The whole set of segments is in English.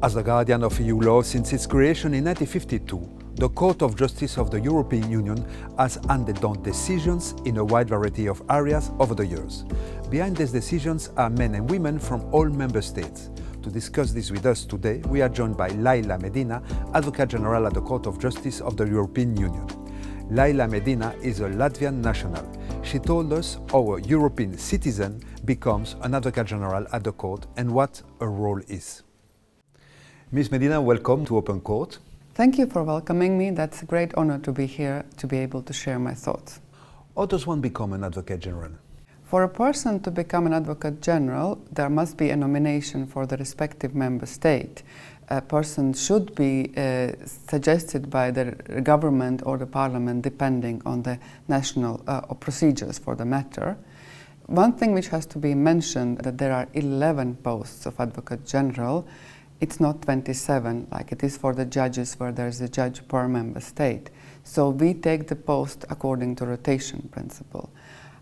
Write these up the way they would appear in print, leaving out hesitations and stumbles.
As the guardian of EU law since its creation in 1952, the Court of Justice of the European Union has handed down decisions in a wide variety of areas over the years. Behind these decisions are men and women from all member states. To discuss this with us today, we are joined by Laila Medina, Advocate General at the Court of Justice of the European Union. Laila Medina is a Latvian national. She told us how a European citizen becomes an Advocate General at the Court and what a role is. Ms. Medina, welcome to Open Court. Thank you for welcoming me. That's a great honor to be here, to be able to share my thoughts. How does one become an Advocate General? For a person to become an Advocate General, there must be a nomination for the respective member state. A person should be suggested by the government or the parliament, depending on the national procedures for the matter. One thing which has to be mentioned, that there are 11 posts of Advocate General. It's not 27 like it is for the judges, where there's a judge per member state. So we take the post according to rotation principle.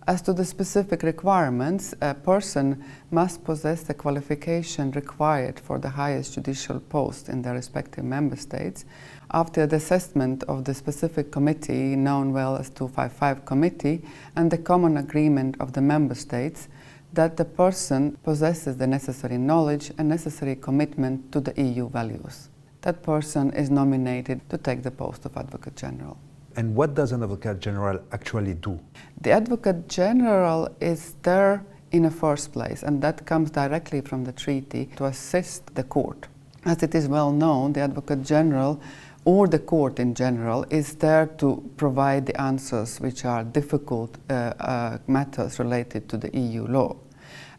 As to the specific requirements, a person must possess the qualification required for the highest judicial post in their respective member states. After the assessment of the specific committee, known well as 255 committee, and the common agreement of the member states, that the person possesses the necessary knowledge and necessary commitment to the EU values. That person is nominated to take the post of Advocate General. And what does an Advocate General actually do? The Advocate General is there in the first place, and that comes directly from the treaty, to assist the court. As it is well known, the Advocate General, or the court in general, is there to provide the answers which are difficult matters related to the EU law.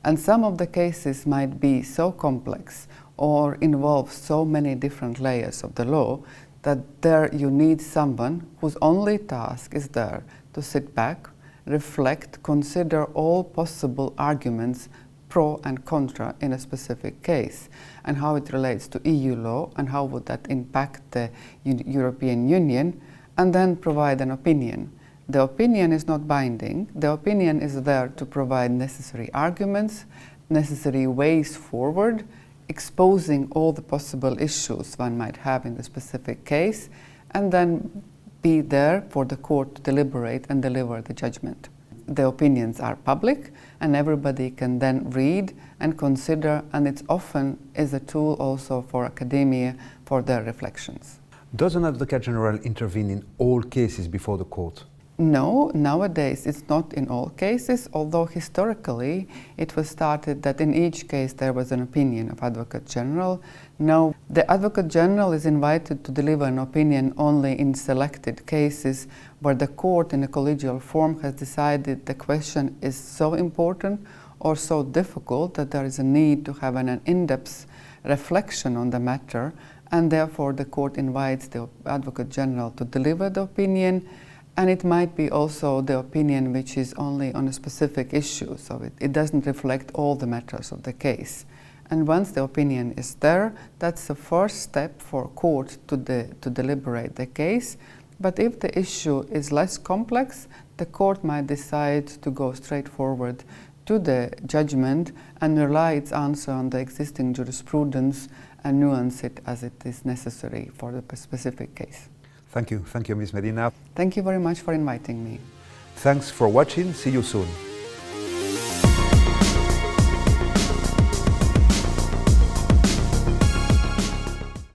And some of the cases might be so complex or involve so many different layers of the law that there you need someone whose only task is there to sit back, reflect, consider all possible arguments pro and contra in a specific case, and how it relates to EU law and how would that impact the European Union, and then provide an opinion. The opinion is not binding. The opinion is there to provide necessary arguments, necessary ways forward, exposing all the possible issues one might have in the specific case, and then be there for the court to deliberate and deliver the judgment. The opinions are public, and everybody can then read and consider, and it often is a tool also for academia for their reflections. Does an Advocate General intervene in all cases before the court? No, nowadays it's not in all cases, although historically it was started that in each case there was an opinion of Advocate General. Now, the Advocate General is invited to deliver an opinion only in selected cases where the court in a collegial form has decided the question is so important or so difficult that there is a need to have an in-depth reflection on the matter, and therefore the court invites the Advocate General to deliver the opinion. And it might be also the opinion which is only on a specific issue, so it doesn't reflect all the matters of the case. And once the opinion is there, that's the first step for court to deliberate the case. But if the issue is less complex, the court might decide to go straight forward to the judgment and rely its answer on the existing jurisprudence and nuance it as it is necessary for the specific case. Thank you, Ms. Medina. Thank you very much for inviting me. Thanks for watching. See you soon.